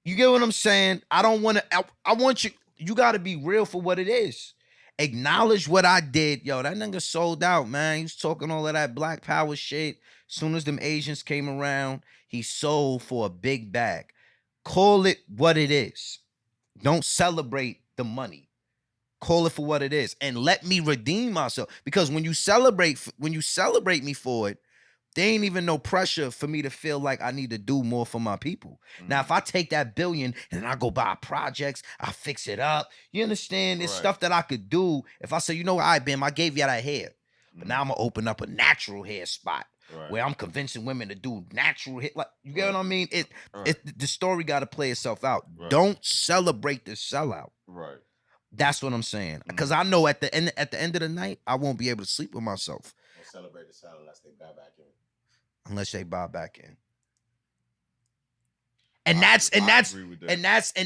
You get what I'm saying? I don't want to. I want you. You got to be real for what it is. Acknowledge what I did. Yo, that nigga sold out, man. He was talking all of that black power shit. Soon as them Asians came around, he sold for a big bag. Call it what it is. Don't celebrate the money. Call it for what it is, and let me redeem myself. Because when you celebrate me for it, there ain't even no pressure for me to feel like I need to do more for my people. Now, if I take that $1 billion and I go buy projects, I fix it up. You understand? It's stuff that I could do. If I say, you know what, all right, Bam, I gave you that hair, but now I'm gonna open up a natural hair spot where I'm convincing women to do natural hair. Like, you get what I mean? The story got to play itself out. Don't celebrate the sellout. Right. That's what I'm saying. Because I know at the end of the night, I won't be able to sleep with myself. Don't celebrate the sellout unless they buy back in. Unless they buy back in. And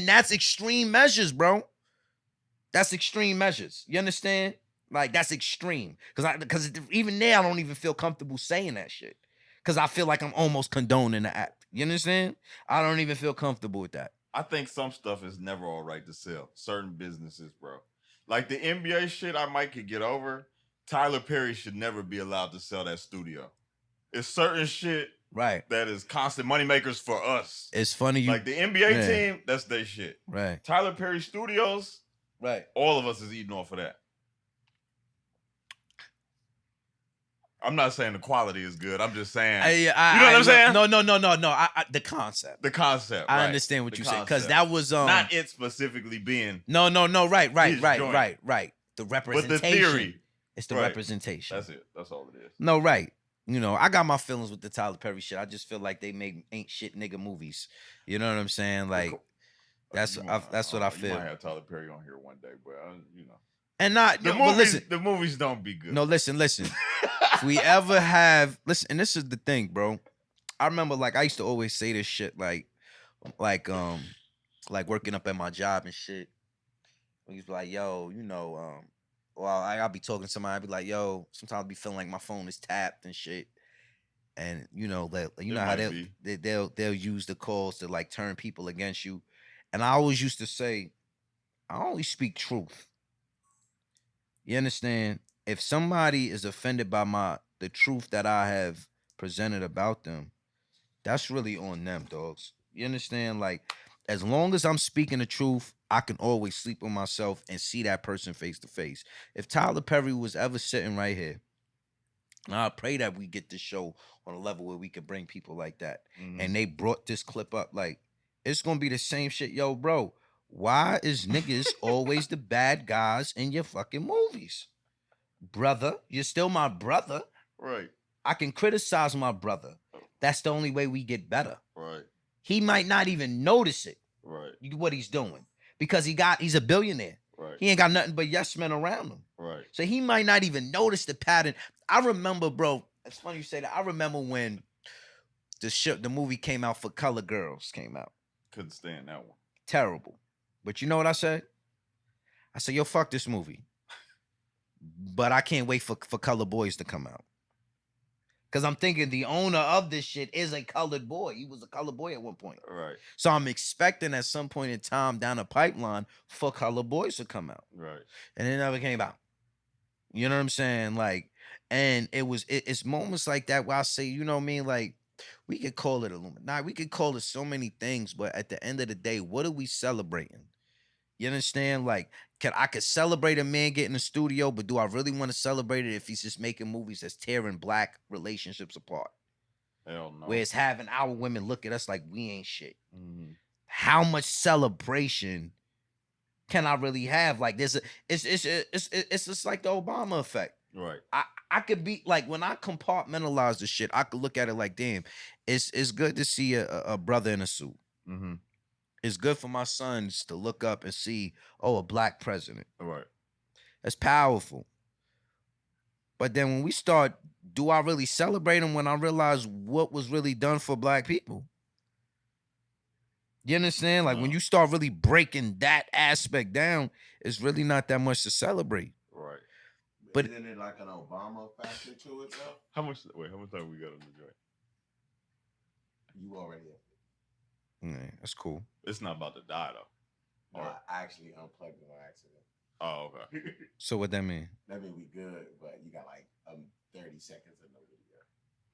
that's extreme measures, bro. That's extreme measures. You understand? Like, that's extreme. Because even there, I don't even feel comfortable saying that shit. Because I feel like I'm almost condoning the act. You understand? I don't even feel comfortable with that. I think some stuff is never all right to sell. Certain businesses, bro. Like the NBA shit, I might could get over. Tyler Perry should never be allowed to sell that studio. It's certain shit Right. that is constant moneymakers for us. It's funny you Like the NBA Yeah. team, that's their shit. Right. Tyler Perry Studios, Right. all of us is eating off of that. I'm not saying the quality is good. I'm just saying, you know what I'm saying? No. The concept. The concept. I right. understand what The you said because concept. that was not it specifically being. No. Right. his joint. The But representation. the theory. It's the Right. representation. That's it. That's all it is. No, right. You know, I got my feelings with the Tyler Perry shit. I just feel like they make ain't shit nigga movies. You know what I'm saying? Like that's what I feel. You might have Tyler Perry on here one day, but you know. And not The but movies. listen. The movies don't be good. No, listen. If we ever have and this is the thing, bro. I remember like I used to always say this shit like working up at my job and shit. We used to be like, yo, you know, I'll be talking to somebody, I'll be like, yo, sometimes I be feeling like my phone is tapped and shit. And you know that how they'll use the calls to like turn people against you. And I always used to say, I only speak truth. You understand? If somebody is offended by the truth that I have presented about them, that's really on them, dogs. You understand? Like, as long as I'm speaking the truth, I can always sleep with myself and see that person face to face. If Tyler Perry was ever sitting right here, and I pray that we get this show on a level where we could bring people like that. Mhm. And they brought this clip up, like, it's gonna be the same shit. Yo, bro, why is niggas always the bad guys in your fucking movies? Brother, you're still my brother. Right. I can criticize my brother. That's the only way we get better. Right. He might not even notice it. Right. What he's doing. Because he's a billionaire. Right. He ain't got nothing but yes men around him. Right. So he might not even notice the pattern. I remember, bro, it's funny you say that. I remember when the movie came out for Color Girls came out. Couldn't stand that one. Terrible. But you know what I said? I said, yo, fuck this movie. But I can't wait for Color Boys to come out. Because I'm thinking the owner of this shit is a colored boy. He was a colored boy at one point. Right. So I'm expecting at some point in time down the pipeline for Color Boys to come out. Right. And it never came out. You know what I'm saying? Like, and it's moments like that where I say, you know what I mean? Like, we could call it Illuminati. We could call it so many things, but at the end of the day, what are we celebrating? You understand? Like, I could celebrate a man getting a studio, but do I really want to celebrate it if he's just making movies that's tearing black relationships apart? Hell no. Where it's having our women look at us like we ain't shit. Mm-hmm. How much celebration can I really have? Like, it's just like the Obama effect. Right. I could be like, when I compartmentalize the shit, I could look at it like, damn, it's good to see a brother in a suit. Mm-hmm. It's good for my sons to look up and see, oh, a black president. Right. That's powerful. But then when we start, do I really celebrate them when I realize what was really done for black people? You understand? Like, when you start really breaking that aspect down, it's really not that much to celebrate. Right. But isn't it like an Obama factor to it, though? How much time we got on the joint? You already have. Yeah, that's cool. It's not about to die, though. No, I actually unplugged it on accident. Oh, okay. So what that mean? That mean we good, but you got like 30 seconds of no video.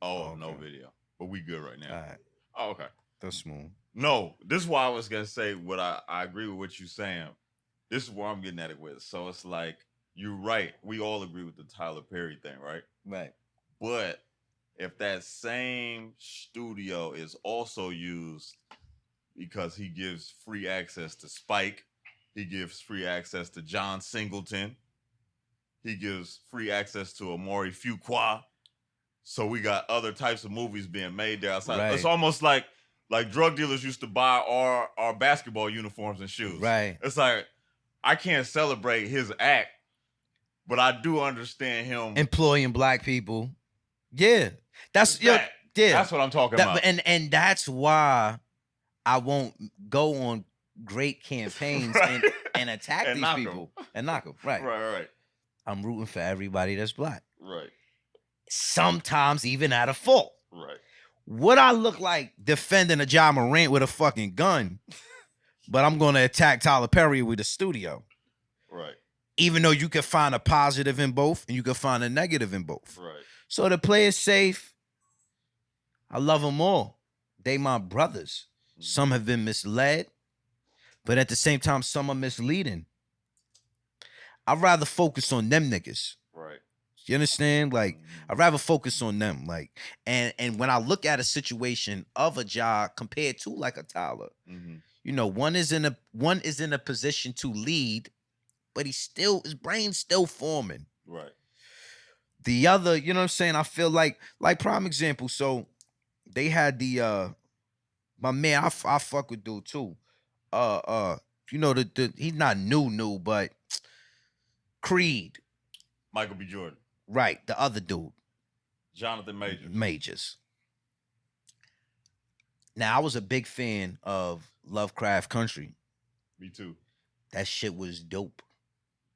Oh, okay. No video. But we good right now. All right. Oh, okay. That's smooth. No, this is why I was gonna say what I agree with what you're saying. This is where I'm getting at it with. So it's like, you're right. We all agree with the Tyler Perry thing, right? Right. But if that same studio is also used because he gives free access to Spike, he gives free access to John Singleton, he gives free access to Amaury Fuqua. So we got other types of movies being made there outside. Right. It's almost like drug dealers used to buy our basketball uniforms and shoes. Right. It's like, I can't celebrate his act, but I do understand him Employing black people. Yeah. That's yeah. That's what I'm talking about. And that's why I won't go on great campaigns Right. and attack And these knock people and knock them. Right. Right. I'm rooting for everybody that's black. Right. Sometimes even at a fault. Right. Would I look like defending a Ja Morant with a fucking gun? but I'm gonna attack Tyler Perry with the studio. Right. Even though you can find a positive in both and you can find a negative in both. Right. So to play it safe, I love them all. They my brothers. Some have been misled, but at the same time, some are misleading. I'd rather focus on them niggas. Right. You understand? Like, I'd rather focus on them. Like, and when I look at a situation of a job compared to like a Tyler, you know, one is in a position to lead, but his brain's still forming. Right. The other, you know what I'm saying? I feel like prime example. So they had the my man, I fuck with dude too. You know, the he's not new, but Creed. Michael B. Jordan. Right, the other dude. Jonathan Majors. Majors. Now, I was a big fan of Lovecraft Country. Me too. That shit was dope.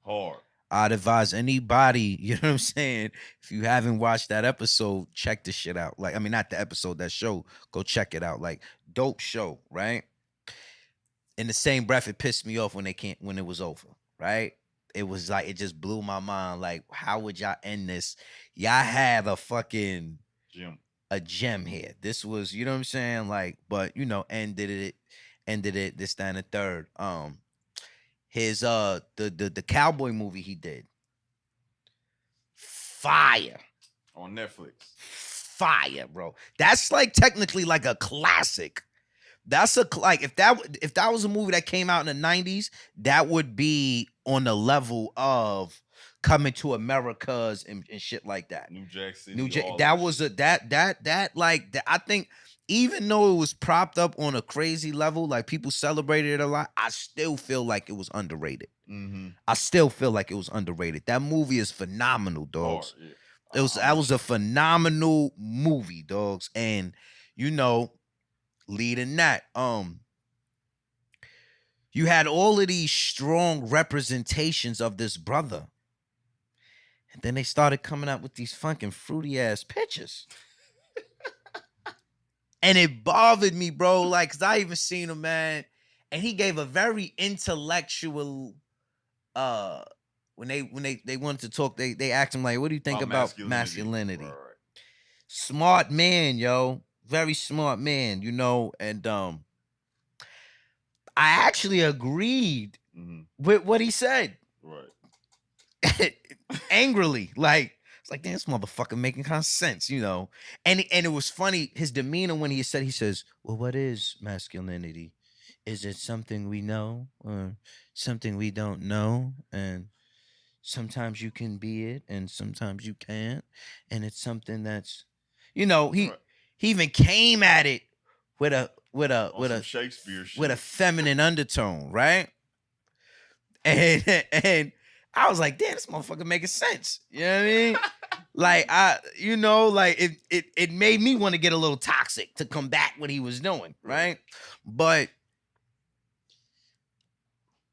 Hard. I'd advise anybody, you know what I'm saying? If you haven't watched that episode, check this shit out. Like, I mean, not the episode, that show. Go check it out. Like, dope show, right? In the same breath, it pissed me off when it was over, right? It was like, it just blew my mind. Like, how would y'all end this? Y'all had a fucking gem here. This was, you know what I'm saying? Like, but you know, ended it, this, that, and the third. His the cowboy movie he did. Fire. On Netflix. Fire, bro. That's like technically like a classic. That's like if that was a movie that came out in the 90s, that would be on the level of Coming to Americas and shit like that. New Jack City. That was I think even though it was propped up on a crazy level, like people celebrated it a lot, I still feel like it was underrated. I still feel like it was underrated. That movie is phenomenal, dogs. Yeah. That was a phenomenal movie, dogs. And you know, leading that, you had all of these strong representations of this brother. And then they started coming out with these fucking fruity ass pictures. And it bothered me, bro. Like, cause I even seen him, man. And he gave a very intellectual, when they wanted to talk, they asked him, like, what do you think about masculinity? Right. Smart man, yo. Very smart man, you know. And I actually agreed with what he said. Right. Angrily. Like, it's like, damn, this motherfucker making kind of sense, you know. And it was funny, his demeanor when he says, well, what is masculinity? Is it something we know or something we don't know? And sometimes you can be it and sometimes you can't. And it's something that's, you know, he even came at it with a Shakespeare shit. with a feminine undertone, right? And I was like, damn, this motherfucker making sense. You know what I mean? Like it made me want to get a little toxic to combat what he was doing, right? But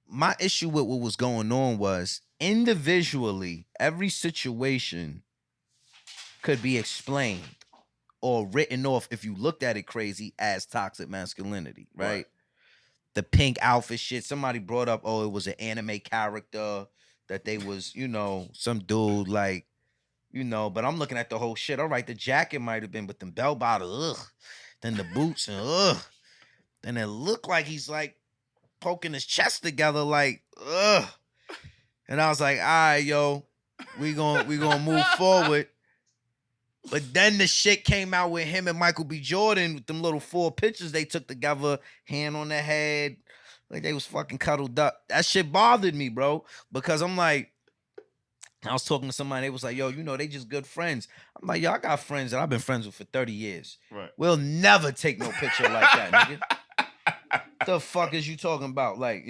my issue with what was going on was individually, every situation could be explained or written off if you looked at it crazy as toxic masculinity, right? The pink outfit shit. Somebody brought up, oh, it was an anime character that they was, you know, some dude like, you know, but I'm looking at the whole shit. All right, the jacket might have been, but the bell bottom, ugh. Then the boots and ugh. Then it looked like he's like poking his chest together, like, ugh. And I was like, all right, yo, we gonna move forward. But then the shit came out with him and Michael B. Jordan with them little 4 pictures they took together, hand on the head, like they was fucking cuddled up. That shit bothered me, bro, because I'm like, I was talking to somebody, they was like, yo, you know, they just good friends. I'm like, yo, I got friends that I've been friends with for 30 years. Right. We'll never take no picture like that, nigga. The fuck is you talking about? Like,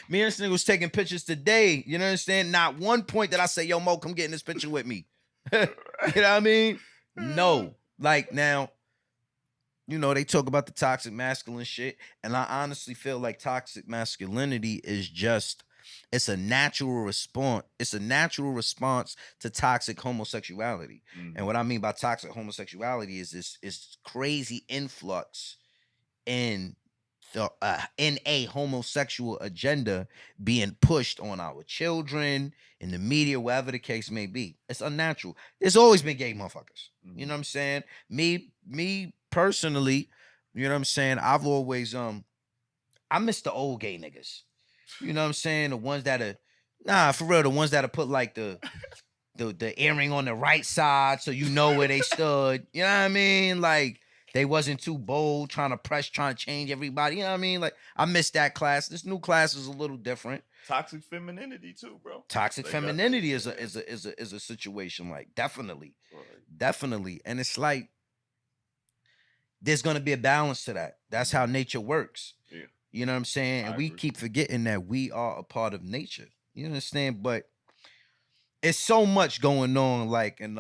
me and this nigga was taking pictures today. You know what I'm saying? Not one point did I say, yo, Mo, come get in this picture with me. You know what I mean? No. Like, now, you know, they talk about the toxic masculine shit, and I honestly feel like toxic masculinity is just, it's a natural response. It's a natural response to toxic homosexuality. And what I mean by toxic homosexuality is this crazy influx in in a homosexual agenda being pushed on our children, in the media, wherever the case may be. It's unnatural. There's always been gay motherfuckers. You know what I'm saying? Me personally, you know what I'm saying? I've always I miss the old gay niggas. You know what I'm saying? The ones that are for real, the ones that put like the earring on the right side so you know where they stood. You know what I mean? Like they wasn't too bold, trying to change everybody. You know what I mean? Like I miss that class. This new class is a little different. Toxic femininity too, bro. Toxic femininity is a situation, like definitely. Definitely. And it's like there's gonna be a balance to that. That's how nature works. Yeah. You know what I'm saying? And we agree. keep forgetting that we are a part of nature. You understand? But it's so much going on, like, and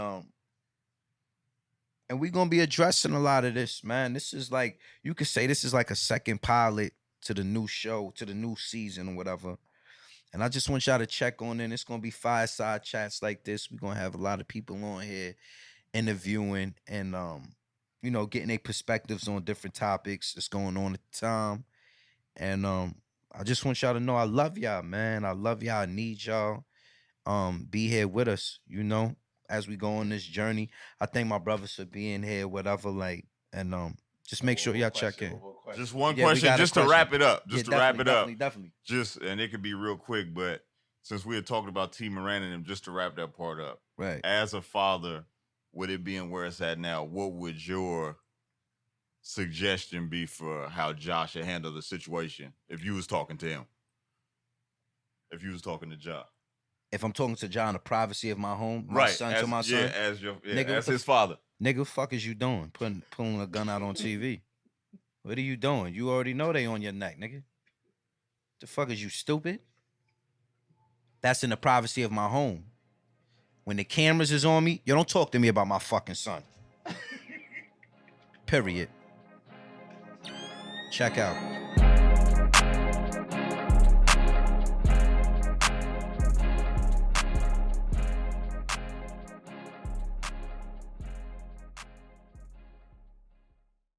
we're gonna be addressing a lot of this, man. This is like, you could say this is like a second pilot to the new show, to the new season or whatever. And I just want y'all to check on in. It's gonna be fireside chats like this. We're gonna have a lot of people on here interviewing and you know, getting their perspectives on different topics that's going on at the time. And I just want y'all to know I love y'all, man. I love y'all. I need y'all. Be here with us, you know, as we go on this journey. I thank my brothers for being here, whatever, like, and just make sure y'all check in. Just one question, just to wrap it up. Just to wrap it up. Definitely. Just, and it could be real quick, but since we had talked about T. Miranda and him, just to wrap that part up. Right. As a father, with it being where it's at now, what would your suggestion be for how Josh should handle the situation if you was talking to him? If you was talking to Josh? If I'm talking to John in the privacy of my home, my son to my son, nigga, as his father. Nigga, what the fuck is you doing? Pulling a gun out on TV. What are you doing? You already know they on your neck, nigga. The fuck is you, stupid? That's in the privacy of my home. When the cameras is on me, you don't talk to me about my fucking son. Period. Check out.